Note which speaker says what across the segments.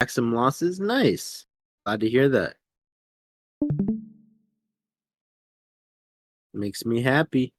Speaker 1: back some losses. Nice. Glad to hear that. Makes me happy.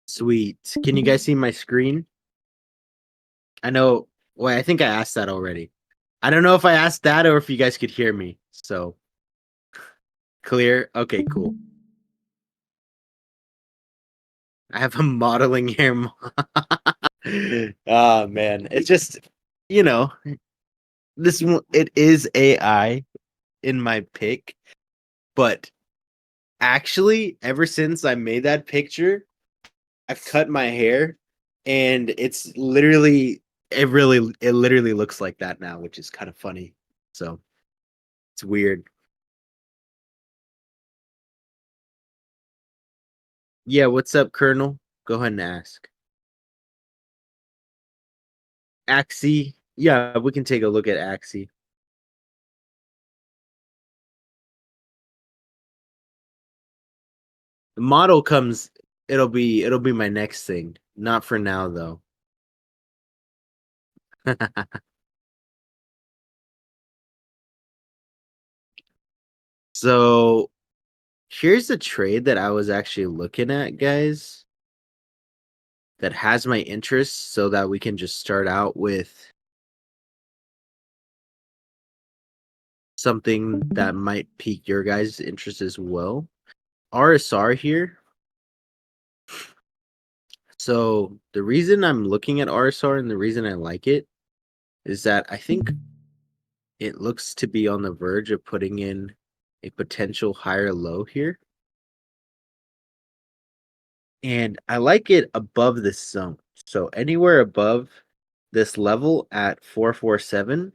Speaker 1: Sweet. Can you guys see my screen? I know. Wait, I think I asked that already. I don't know if I asked that or if you guys could hear me. So clear. Okay, cool. I have a modeling hair. Oh man, it's just this one. It is AI in my pic, but actually, ever since I made that picture, I've cut my hair, and it literally looks like that now, which is kind of funny. So it's weird. Yeah, what's up, Colonel? Go ahead and ask. Axie. Yeah, we can take a look at Axie. The model comes. It'll be my next thing. Not for now though. So here's the trade that I was actually looking at, guys, that has my interest so that we can just start out with something that might pique your guys' interest as well. RSR here. So the reason I'm looking at RSR and the reason I like it is that I think it looks to be on the verge of putting in a potential higher low here. And I like it above this zone. So anywhere above this level at 447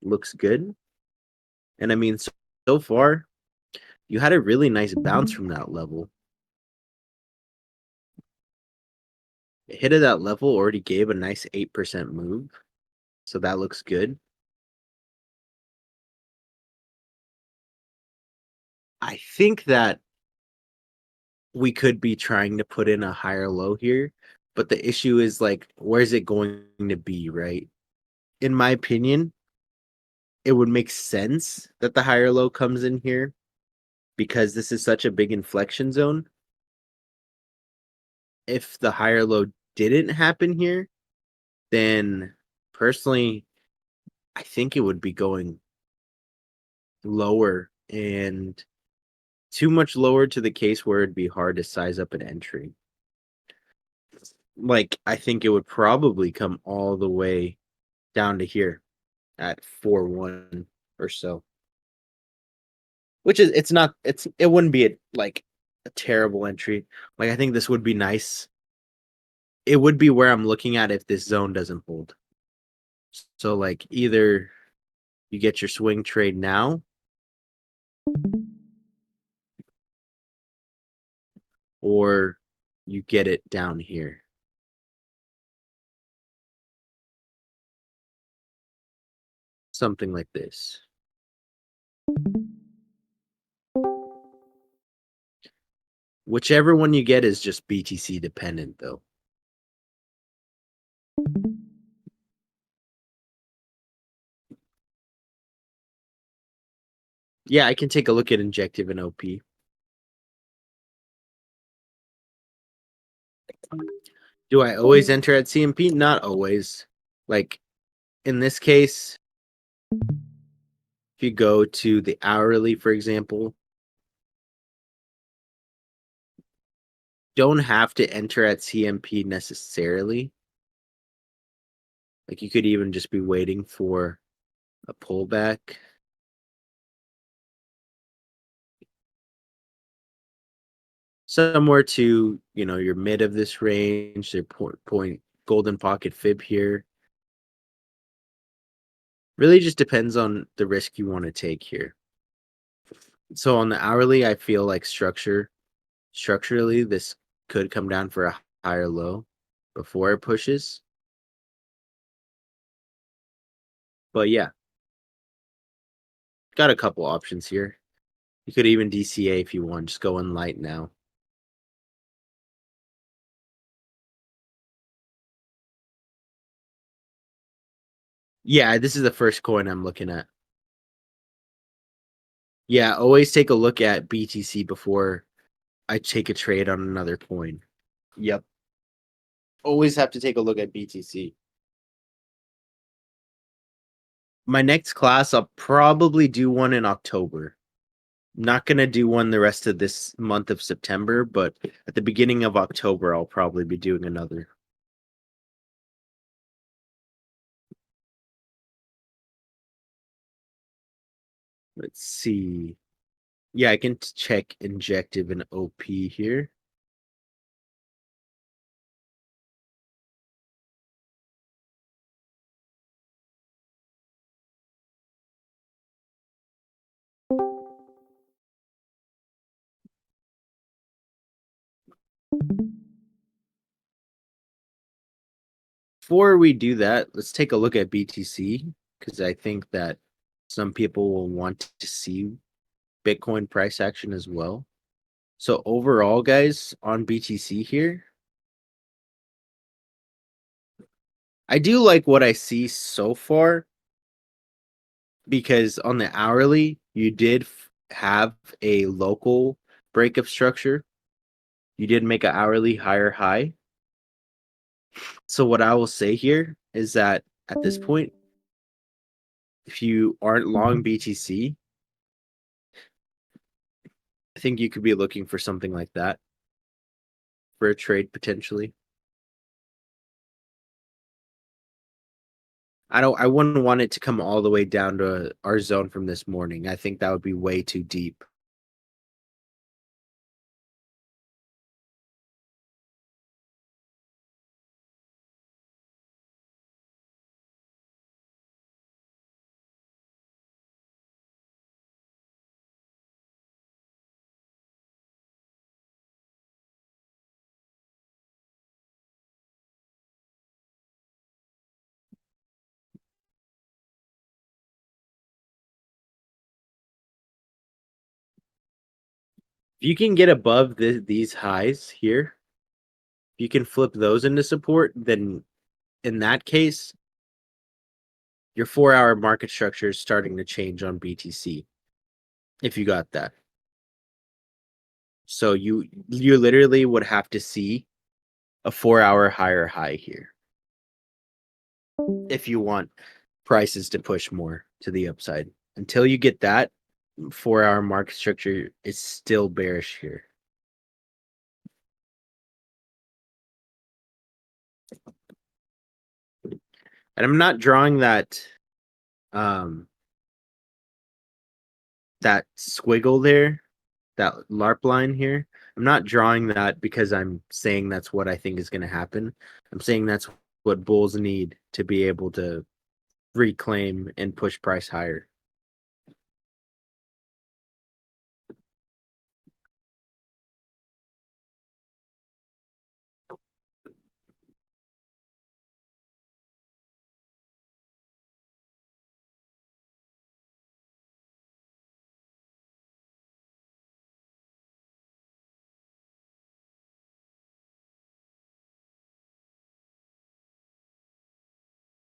Speaker 1: looks good. And I mean, so far, you had a really nice bounce from that level. The hit of that level already gave a nice 8% move. So that looks good. I think that we could be trying to put in a higher low here, but the issue is like, where's it going to be, right? In my opinion, it would make sense that the higher low comes in here because this is such a big inflection zone. If the higher low didn't happen here, then personally, I think it would be going lower and too much lower to the case where it'd be hard to size up an entry. Like, I think it would probably come all the way down to here at 4-1 or so. Which is it wouldn't be a terrible entry. Like, I think this would be nice. It would be where I'm looking at if this zone doesn't hold. So like either you get your swing trade now or you get it down here. Something like this. Whichever one you get is just BTC dependent though. Yeah, I can take a look at injective and OP. Do I always enter at CMP? Not always. Like in this case, if you go to the hourly, for example, don't have to enter at CMP necessarily. Like you could even just be waiting for a pullback. Somewhere to, your mid of this range, their point golden pocket fib here. Really just depends on the risk you want to take here. So on the hourly, I feel like structurally, this could come down for a higher low before it pushes. But yeah, got a couple options here. You could even DCA if you want. Just go in light now. Yeah, this is the first coin I'm looking at. Yeah, always take a look at BTC before I take a trade on another coin. Yep. Always have to take a look at BTC. My next class, I'll probably do one in October. Not going to do one the rest of this month of September, but at the beginning of October, I'll probably be doing another. Let's see. Yeah, I can check injective and OP here. Before we do that, let's take a look at BTC because I think that some people will want to see Bitcoin price action as well. So overall, guys, on BTC here, I do like what I see so far because on the hourly, you did have a local break of structure. You did make an hourly higher high. So what I will say here is that at this point, if you aren't long BTC, I think you could be looking for something like that for a trade potentially. I wouldn't want it to come all the way down to our zone from this morning. I think that would be way too deep. If you can get above these highs here, if you can flip those into support, then in that case, your 4-hour market structure is starting to change on BTC. If you got that. So you literally would have to see a 4-hour higher high here if you want prices to push more to the upside. Until you get that, 4-hour market structure is still bearish here. And I'm not drawing that that squiggle there, that LARP line here. I'm not drawing that because I'm saying that's what I think is going to happen. I'm saying that's what bulls need to be able to reclaim and push price higher.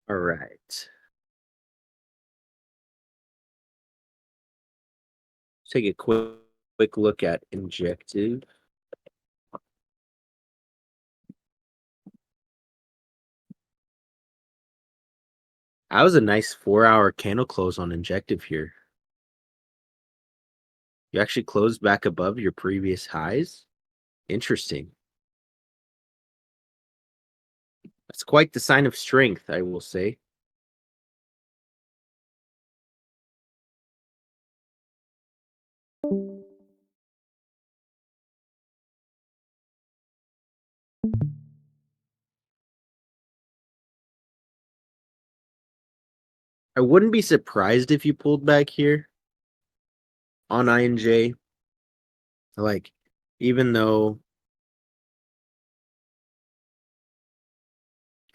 Speaker 1: All right. Take a quick look at injective. That was a nice 4-hour candle close on injective here. You actually closed back above your previous highs. Interesting. That's quite the sign of strength, I will say. I wouldn't be surprised if you pulled back here on INJ. Like, even though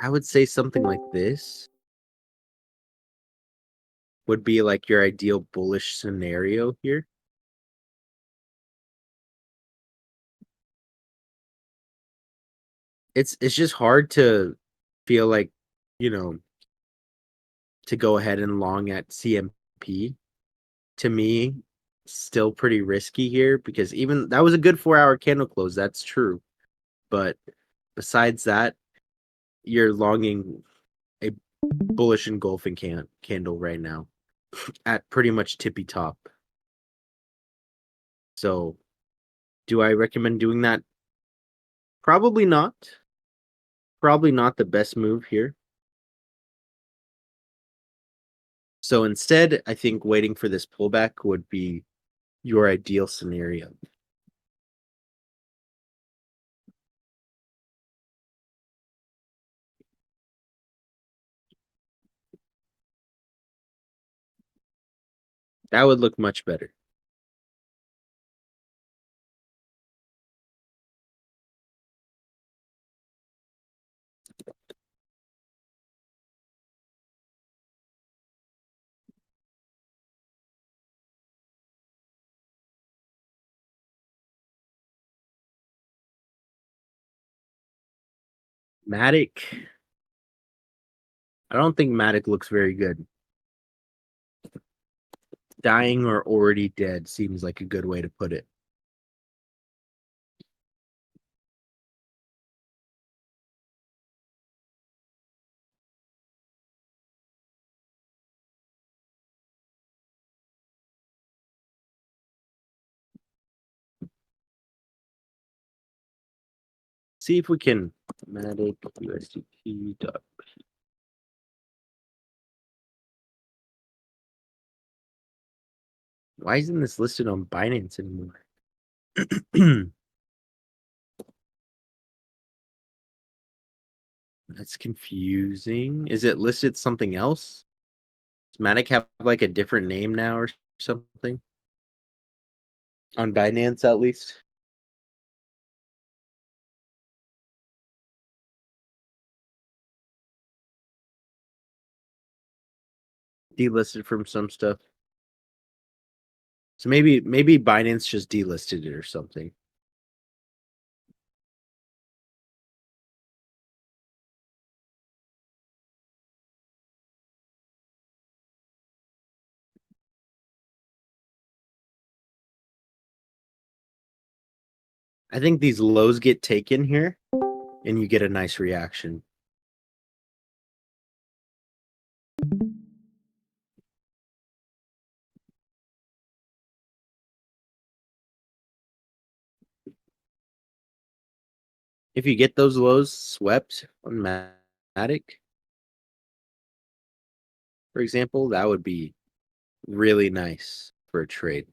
Speaker 1: I would say something like this would be like your ideal bullish scenario here. it's just hard to feel like, you know, to go ahead and long at CMP. To me, still pretty risky here because even that was a good 4-hour candle close. That's true. But besides that, you're longing a bullish engulfing candle right now at pretty much tippy top. So, do I recommend doing that? Probably not. Probably not the best move here. So instead, I think waiting for this pullback would be your ideal scenario. That would look much better. Matic. I don't think Matic looks very good. Dying or already dead seems like a good way to put it. See if we can Matic USDT dot. Why isn't this listed on Binance anymore? That's confusing. Is it listed something else? Does Matic have like a different name now or something? On Binance, at least. Delisted from some stuff. So maybe Binance just delisted it or something. I think these lows get taken here and you get a nice reaction. If you get those lows swept on Matic, for example, that would be really nice for a trade.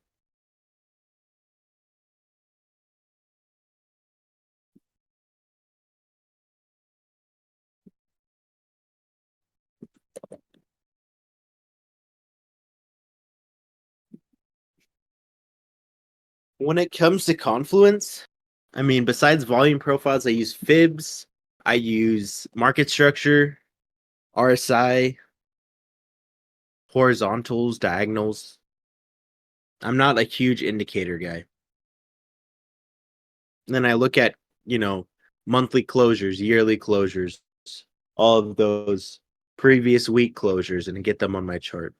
Speaker 1: When it comes to Confluence, I mean, besides volume profiles, I use fibs, I use market structure, RSI, horizontals, diagonals. I'm not a huge indicator guy. And then I look at, you know, monthly closures, yearly closures, all of those previous week closures and get them on my chart.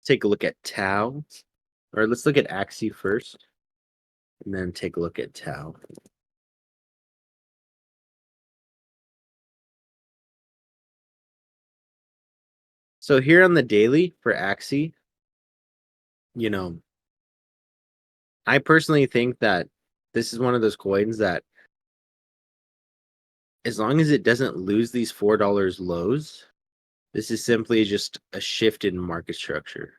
Speaker 1: Take a look at Tau, or let's look at Axie first, and then take a look at Tau. So here on the daily for Axie, you know, I personally think that this is one of those coins that as long as it doesn't lose these $4 lows, this is simply just a shift in market structure.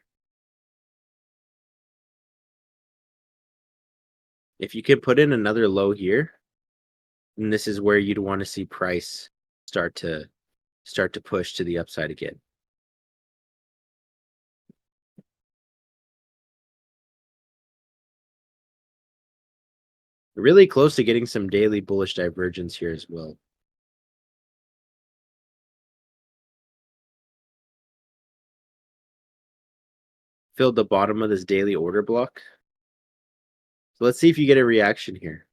Speaker 1: If you can put in another low here, and this is where you'd want to see price start to push to the upside again. Really close to getting some daily bullish divergence here as well. Filled the bottom of this daily order block. So let's see if you get a reaction here.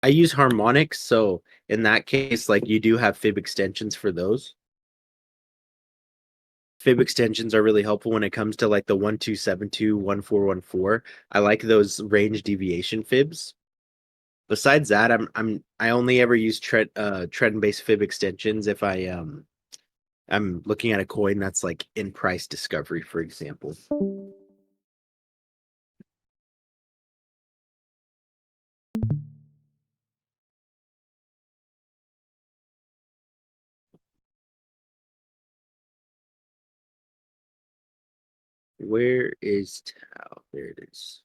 Speaker 1: I use harmonics, so in that case, like you do have fib extensions for those. Fib extensions are really helpful when it comes to like the 1272, 1414. I like those range deviation fibs. Besides that, I only ever use trend-based fib extensions if I'm looking at a coin that's like in price discovery, for example. Where is Tau? There it is.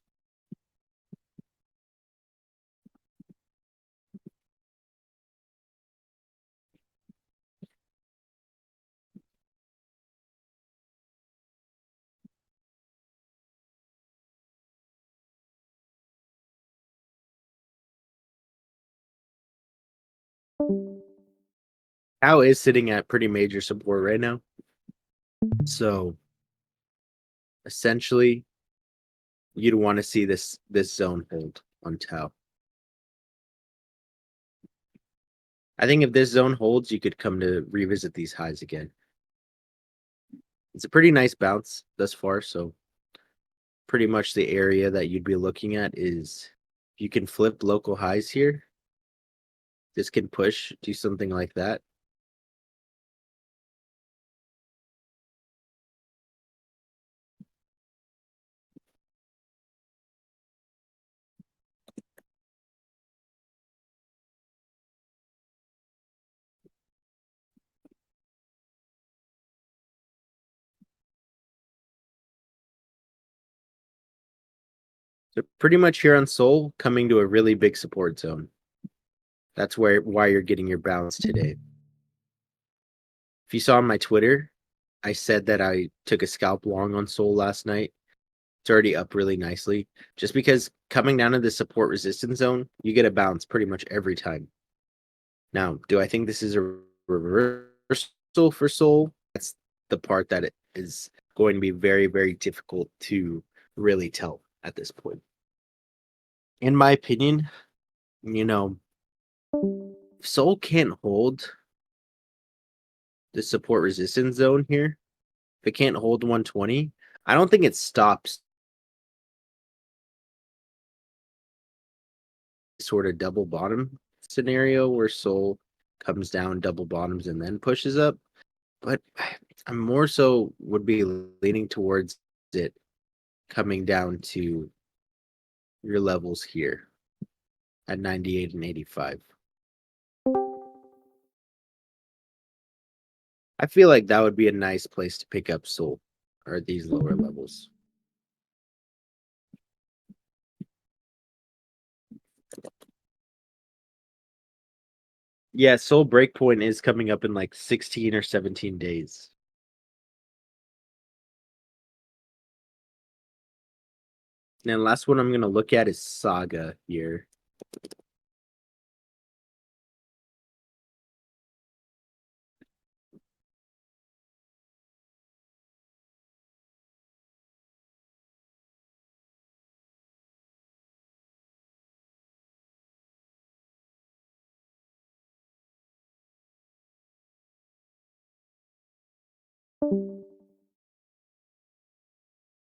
Speaker 1: Tau is sitting at pretty major support right now. So essentially, you'd want to see this zone hold on Tau. I think if this zone holds, you could come to revisit these highs again. It's a pretty nice bounce thus far, so pretty much the area that you'd be looking at is you can flip local highs here. This can push, do something like that. So pretty much here on Sol, coming to a really big support zone. That's why you're getting your bounce today. If you saw on my Twitter, I said that I took a scalp long on Sol last night. It's already up really nicely. Just because coming down to the support resistance zone, you get a bounce pretty much every time. Now, do I think this is a reversal for Sol? That's the part that it is going to be very, very difficult to really tell at this point. In my opinion, if Sol can't hold the support resistance zone here, if it can't hold 120, I don't think it stops sort of double bottom scenario where Sol comes down, double bottoms, and then pushes up. But I'm more so would be leaning towards it coming down to your levels here at 98 and 85. I feel like that would be a nice place to pick up Sol, or these lower levels. Yeah, Sol breakpoint is coming up in like 16 or 17 days. And last one I'm going to look at is Saga here.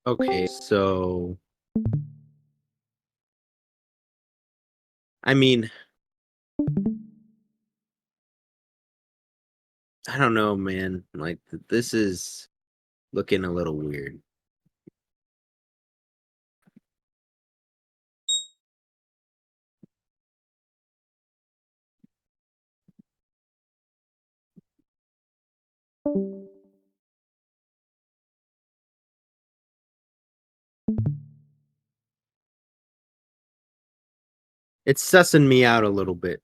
Speaker 1: Okay, so I mean, I don't know, man. Like this is looking a little weird. It's sussing me out a little bit.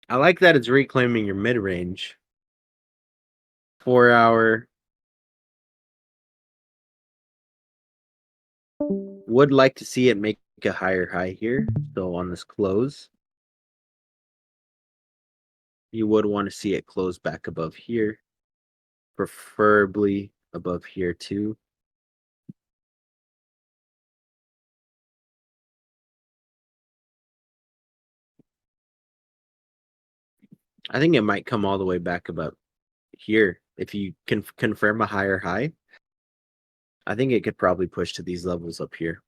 Speaker 1: I like that it's reclaiming your mid range. 4 hour. would like to see it make a higher high here. So on this close, you would want to see it close back above here, preferably above here too. I think it might come all the way back about here. If you can confirm a higher high, I think it could probably push to these levels up here.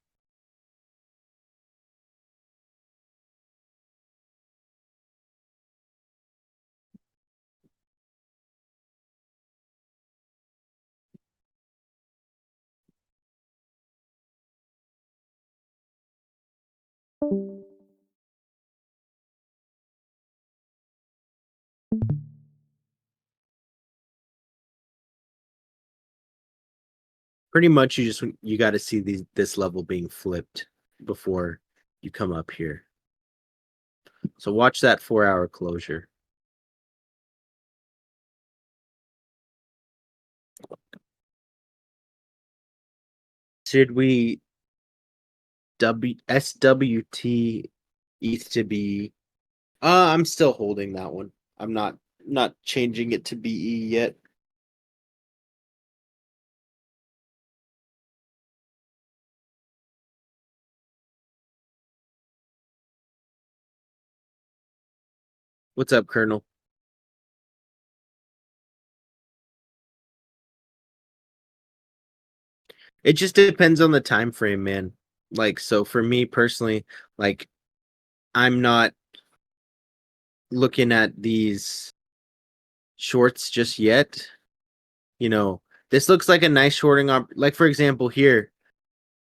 Speaker 1: Pretty much you got to see this level being flipped before you come up here. So watch that 4-hour closure. Should we SWT ETH to be? I'm still holding that one. I'm not changing it to BE yet. What's up, Colonel? It just depends on the time frame, man. Like, so for me personally, like, I'm not looking at these shorts just yet. You know, this looks like a nice shorting like for example here,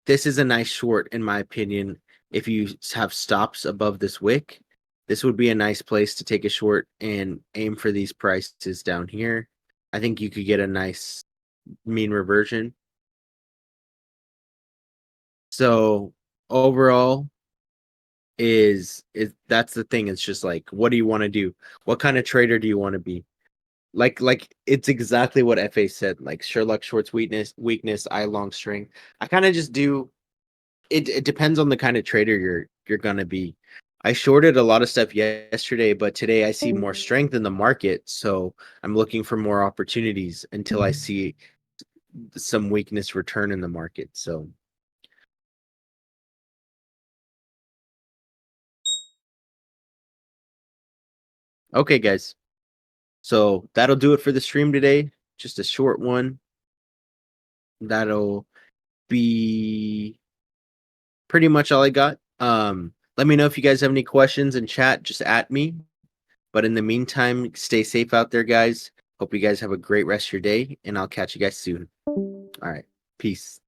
Speaker 1: this is a nice short in my opinion. If you have stops above this wick, this would be a nice place to take a short and aim for these prices down here. I think you could get a nice mean reversion. So overall is that's the thing. It's just like, what do you want to do? What kind of trader do you want to be? Like it's exactly what FA said. Like Sherlock Short's weakness, I long string. I kind of just do it depends on the kind of trader you're gonna be. I shorted a lot of stuff yesterday, but today I see more strength in the market, so I'm looking for more opportunities until I see some weakness return in the market. So okay, guys. So that'll do it for the stream today. Just a short one. That'll be pretty much all I got. Let me know if you guys have any questions in chat, just at me. But in the meantime, stay safe out there, guys. Hope you guys have a great rest of your day, and I'll catch you guys soon. All right. Peace.